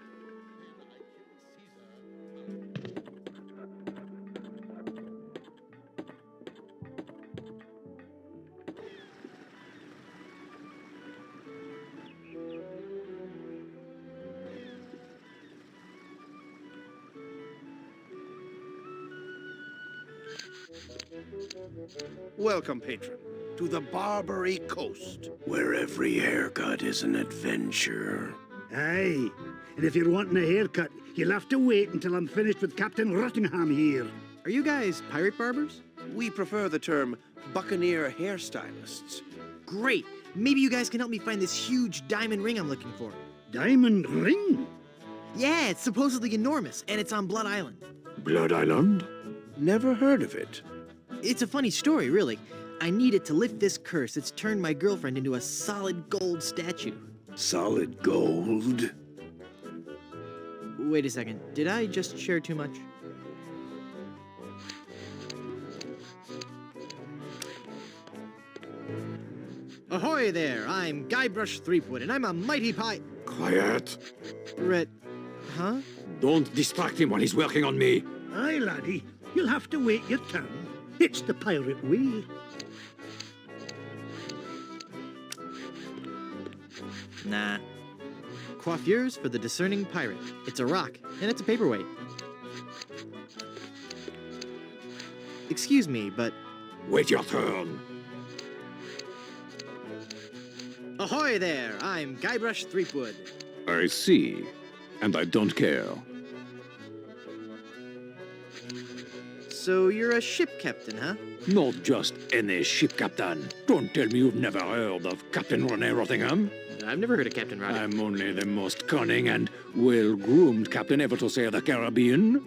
Welcome, patron, to the Barbary Coast. Where every haircut is an adventure. Aye, and if you're wanting a haircut, you'll have to wait until I'm finished with Captain Rottingham here. Are you guys pirate barbers? We prefer the term buccaneer hairstylists. Great! Maybe you guys can help me find this huge diamond ring I'm looking for. Diamond ring? Yeah, it's supposedly enormous, and it's on Blood Island. Blood Island? Never heard of it. It's a funny story, really. I need it to lift this curse that's turned my girlfriend into a solid gold statue. Solid gold? Wait a second, did I just share too much? Ahoy there, I'm Guybrush Threepwood, and I'm a mighty Quiet. Huh? Don't distract him while he's working on me. Aye, laddie, you'll have to wait your turn. It's the pirate way. Nah. Coiffures for the discerning pirate. It's a rock, and it's a paperweight. Excuse me, but... Wait your turn. Ahoy there, I'm Guybrush Threepwood. I see. And I don't care. So you're a ship captain, huh? Not just any ship captain. Don't tell me you've never heard of Captain Rene Rottingham. I've never heard of Captain Roddy. I'm only the most cunning and well-groomed captain ever to sail the Caribbean.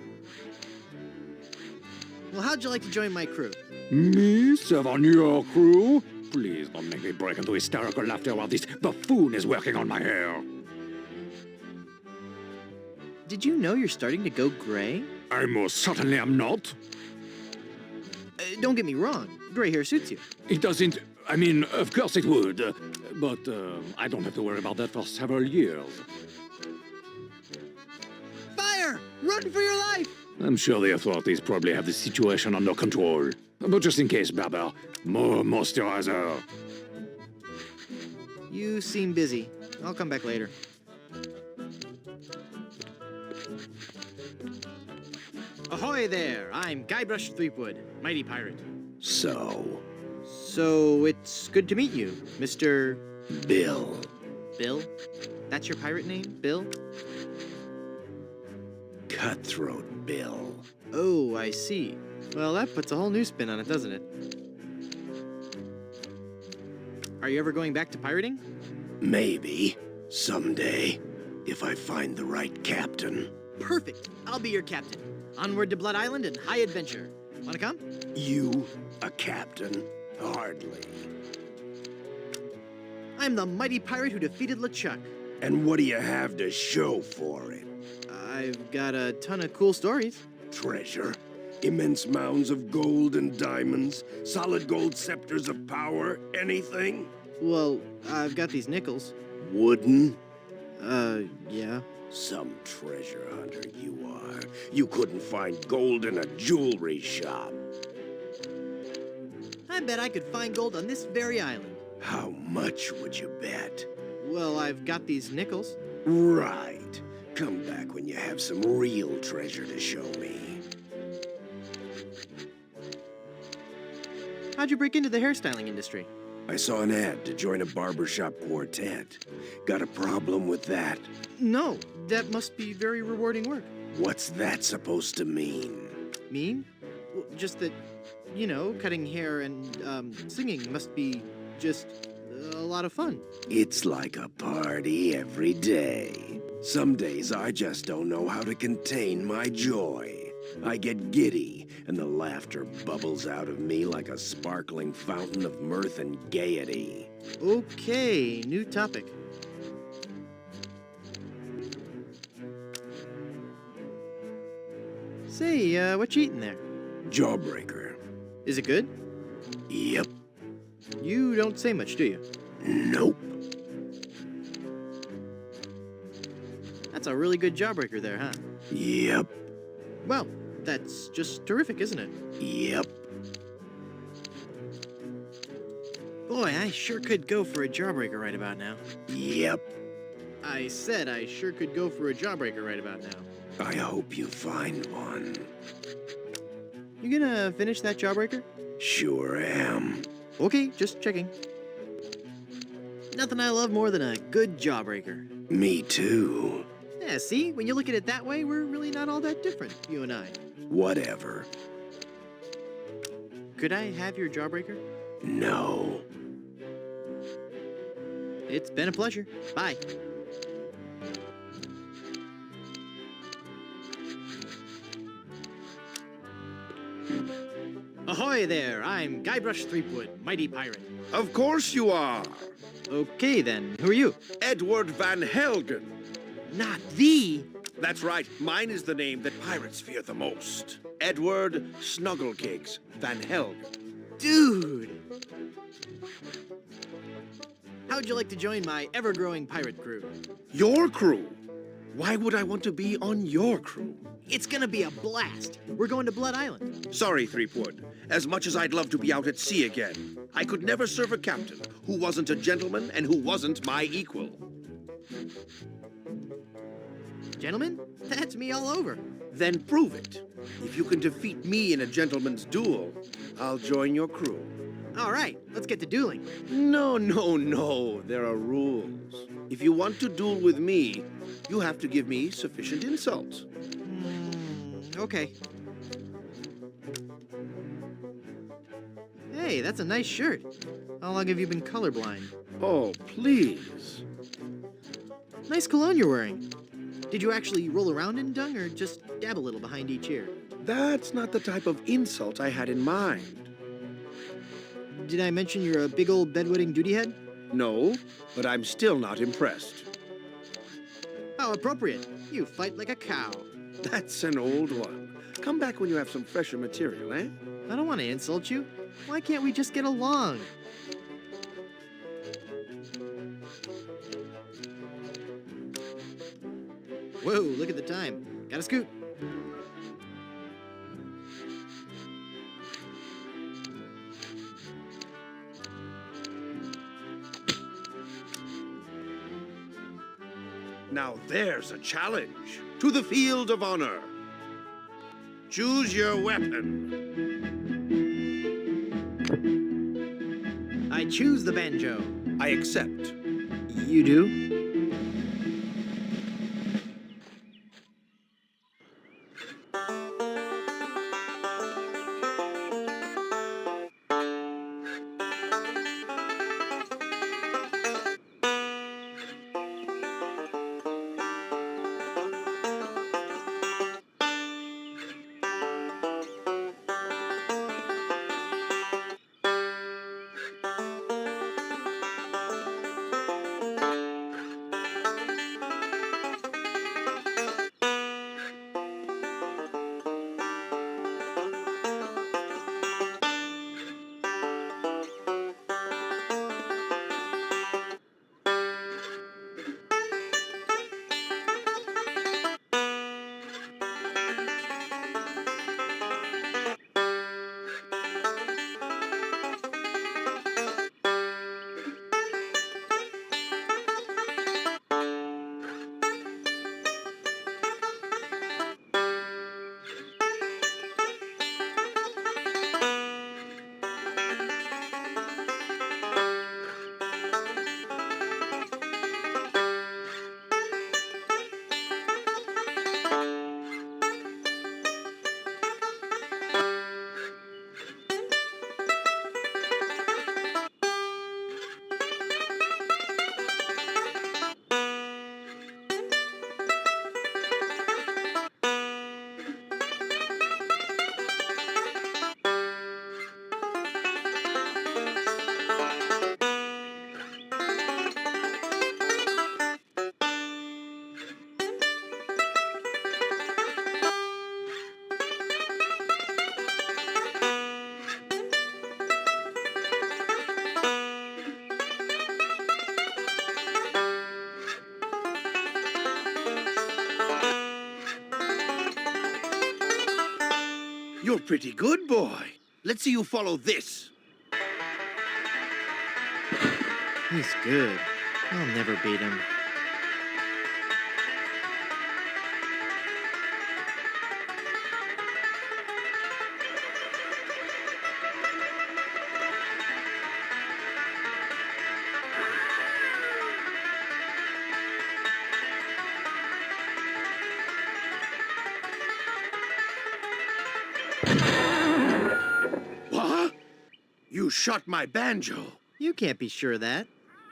Well, how'd you like to join my crew? Me serve on your crew? Please don't make me break into hysterical laughter while this buffoon is working on my hair. Did you know you're starting to go gray? I most certainly am not. Don't get me wrong, gray hair suits you. It doesn't... I mean, of course it would. But I don't have to worry about that for several years. Fire! Run for your life! I'm sure the authorities probably have the situation under control. But just in case, Barber, more moisturizer. You seem busy. I'll come back later. Ahoy there! I'm Guybrush Threepwood, mighty pirate. So, It's good to meet you, Mr. Bill. Bill? That's your pirate name, Bill? Cutthroat Bill. Oh, I see. Well, that puts a whole new spin on it, doesn't it? Are you ever going back to pirating? Maybe. Someday. If I find the right captain. Perfect! I'll be your captain. Onward to Blood Island and high adventure. Wanna come? You, a captain? Hardly. I'm the mighty pirate who defeated LeChuck. And what do you have to show for it? I've got a ton of cool stories. Treasure? Immense mounds of gold and diamonds? Solid gold scepters of power? Anything? Well, I've got these nickels. Wooden? Yeah. Some treasure hunter you are. You couldn't find gold in a jewelry shop. I bet I could find gold on this very island. How much would you bet? Well, I've got these nickels. Right. Come back when you have some real treasure to show me. How'd you break into the hairstyling industry? I saw an ad to join a barbershop quartet. Got a problem with that? No, that must be very rewarding work. What's that supposed to mean? Mean? Well, just that, cutting hair and singing must be just a lot of fun. It's like a party every day. Some days I just don't know how to contain my joy. I get giddy, and the laughter bubbles out of me like a sparkling fountain of mirth and gaiety. Okay, new topic. Say, what you eating there? Jawbreaker. Is it good? Yep. You don't say much, do you? Nope. That's a really good jawbreaker there, huh? Yep. Well, that's just terrific, isn't it? Yep. Boy, I sure could go for a jawbreaker right about now. Yep. I said I sure could go for a jawbreaker right about now. I hope you find one. You gonna finish that jawbreaker? Sure am. Okay, just checking. Nothing I love more than a good jawbreaker. Me too. Yeah, see? When you look at it that way, we're really not all that different, you and I. Whatever. Could I have your jawbreaker? No. It's been a pleasure. Bye. Ahoy there! I'm Guybrush Threepwood, mighty pirate. Of course you are. Okay then, who are you? Edward Van Helgen. Not the... That's right. Mine is the name that pirates fear the most. Edward Snugglecakes Van Helgen. Dude! How'd you like to join my ever-growing pirate crew? Your crew? Why would I want to be on your crew? It's gonna be a blast. We're going to Blood Island. Sorry, Threepwood. As much as I'd love to be out at sea again, I could never serve a captain who wasn't a gentleman and who wasn't my equal. Gentlemen, that's me all over. Then prove it. If you can defeat me in a gentleman's duel, I'll join your crew. All right, let's get to dueling. No, there are rules. If you want to duel with me, you have to give me sufficient insult. Okay. Hey, that's a nice shirt. How long have you been colorblind? Oh, please. Nice cologne you're wearing. Did you actually roll around in dung or just dab a little behind each ear? That's not the type of insult I had in mind. Did I mention you're a big old bedwetting duty head? No, but I'm still not impressed. How appropriate. You fight like a cow. That's an old one. Come back when you have some fresher material, eh? I don't want to insult you. Why can't we just get along? Whoa, look at the time. Gotta scoot. Now there's a challenge. To the field of honor. Choose your weapon. I choose the banjo. I accept. You do? You're pretty good, boy. Let's see you follow this. He's good. I'll never beat him. What? You shot my banjo. You can't be sure of that.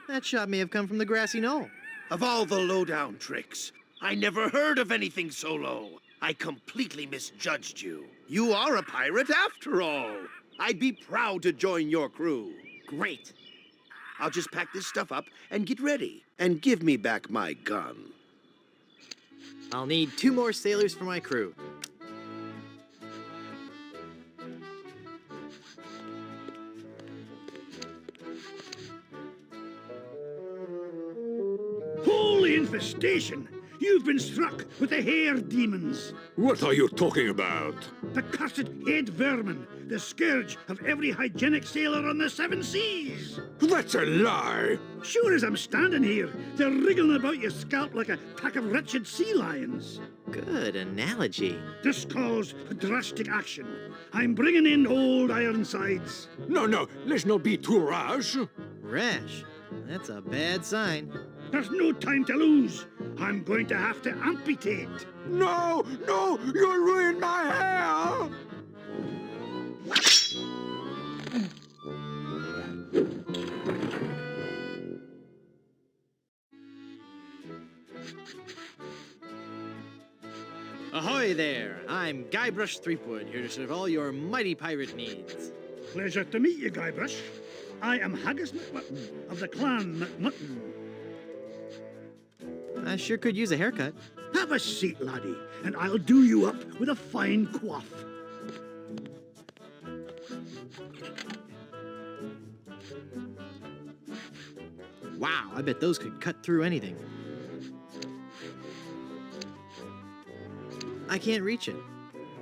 That shot may have come from the grassy knoll. Of all the lowdown tricks, I never heard of anything so low. I completely misjudged you. You are a pirate after all. I'd be proud to join your crew. Great. I'll just pack this stuff up and get ready. And give me back my gun. I'll need 2 more sailors for my crew. Holy infestation! You've been struck with the hair demons. What are you talking about? The cursed head vermin, the scourge of every hygienic sailor on the 7 seas. That's a lie! Sure as I'm standing here, they're wriggling about your scalp like a pack of wretched sea lions. Good analogy. This calls for drastic action. I'm bringing in old Ironsides. No, let's not be too rash. Rash? That's a bad sign. There's no time to lose. I'm going to have to amputate. No, you'll ruin my hair! Ahoy there! I'm Guybrush Threepwood, here to serve all your mighty pirate needs. Pleasure to meet you, Guybrush. I am Haggis McMutton of the clan McMutton. I sure could use a haircut. Have a seat, laddie, and I'll do you up with a fine coif. Wow, I bet those could cut through anything. I can't reach it.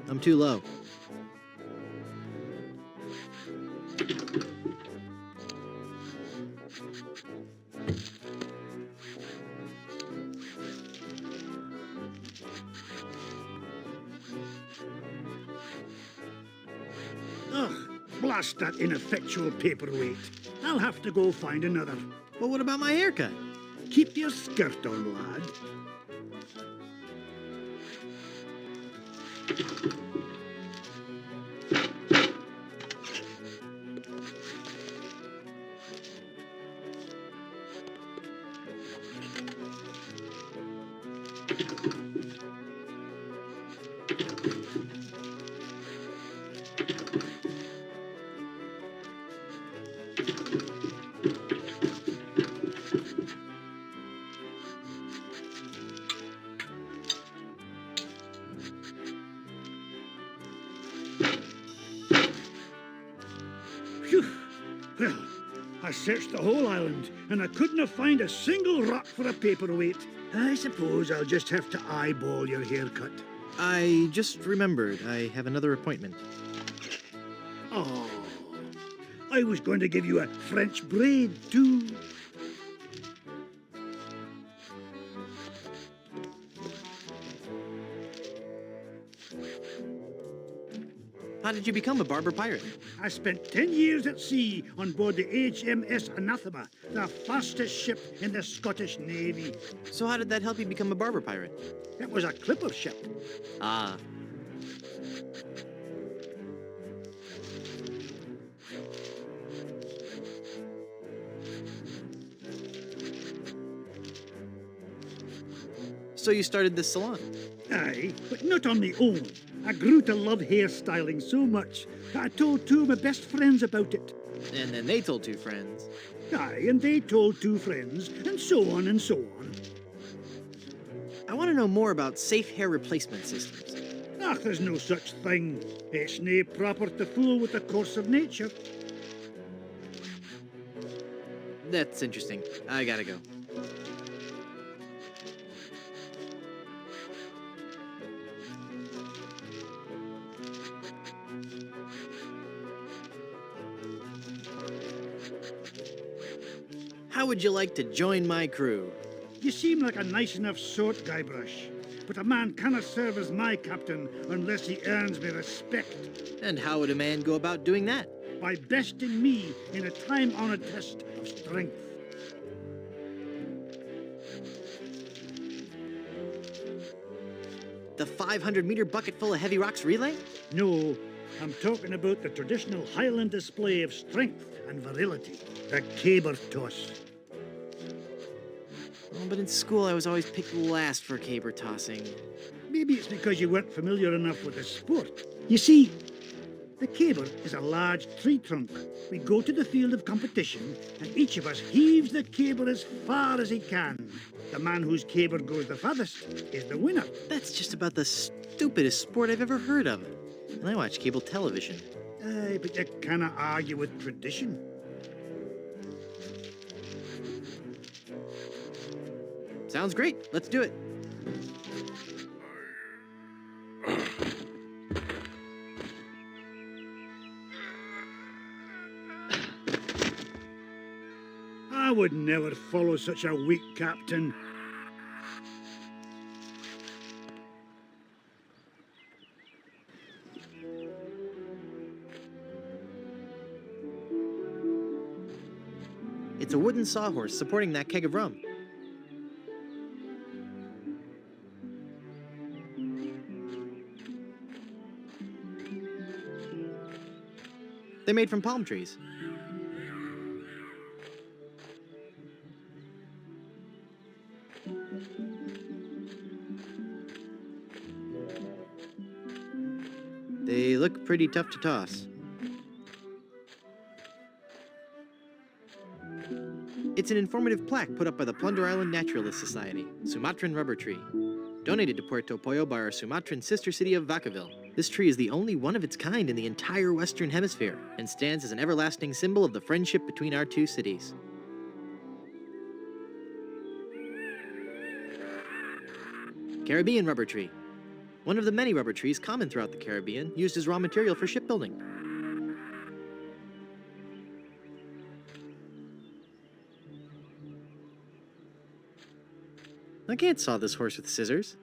I'm too low. Ugh, blast that ineffectual paperweight. I'll have to go find another. Well, what about my haircut? Keep your skirt on, lad. Phew. Well, I searched the whole island, and I couldn't find a single rock for a paperweight. I suppose I'll just have to eyeball your haircut. I just remembered I have another appointment. Oh, I was going to give you a French braid, too. How did you become a barber pirate? I spent 10 years at sea on board the HMS Anathema, the fastest ship in the Scottish Navy. So how did that help you become a barber pirate? It was a clipper ship. Ah. So you started this salon? Aye, but not on my own. I grew to love hairstyling so much that I told 2 of my best friends about it. And then they told 2 friends. Aye, and they told 2 friends, and so on and so on. I want to know more about safe hair replacement systems. Ach, there's no such thing. It's nae proper to fool with the course of nature. That's interesting. I gotta go. How would you like to join my crew? You seem like a nice enough sort, Guybrush. But a man cannot serve as my captain unless he earns me respect. And how would a man go about doing that? By besting me in a time-honored test of strength. The 500-meter bucket full of heavy rocks relay? No, I'm talking about the traditional Highland display of strength and virility, the caber toss. Oh, but in school I was always picked last for caber tossing. Maybe it's because you weren't familiar enough with the sport. You see, the caber is a large tree trunk. We go to the field of competition, and each of us heaves the caber as far as he can. The man whose caber goes the farthest is the winner. That's just about the stupidest sport I've ever heard of. And I watch cable television. Aye, but you cannot argue with tradition. Sounds great. Let's do it. I would never follow such a weak captain. It's a wooden sawhorse supporting that keg of rum. They're made from palm trees. They look pretty tough to toss. It's an informative plaque put up by the Plunder Island Naturalist Society, Sumatran rubber tree. Donated to Puerto Pollo by our Sumatran sister city of Vacaville. This tree is the only one of its kind in the entire Western Hemisphere and stands as an everlasting symbol of the friendship between our two cities. Caribbean rubber tree. One of the many rubber trees common throughout the Caribbean, used as raw material for shipbuilding. I can't saw this horse with scissors.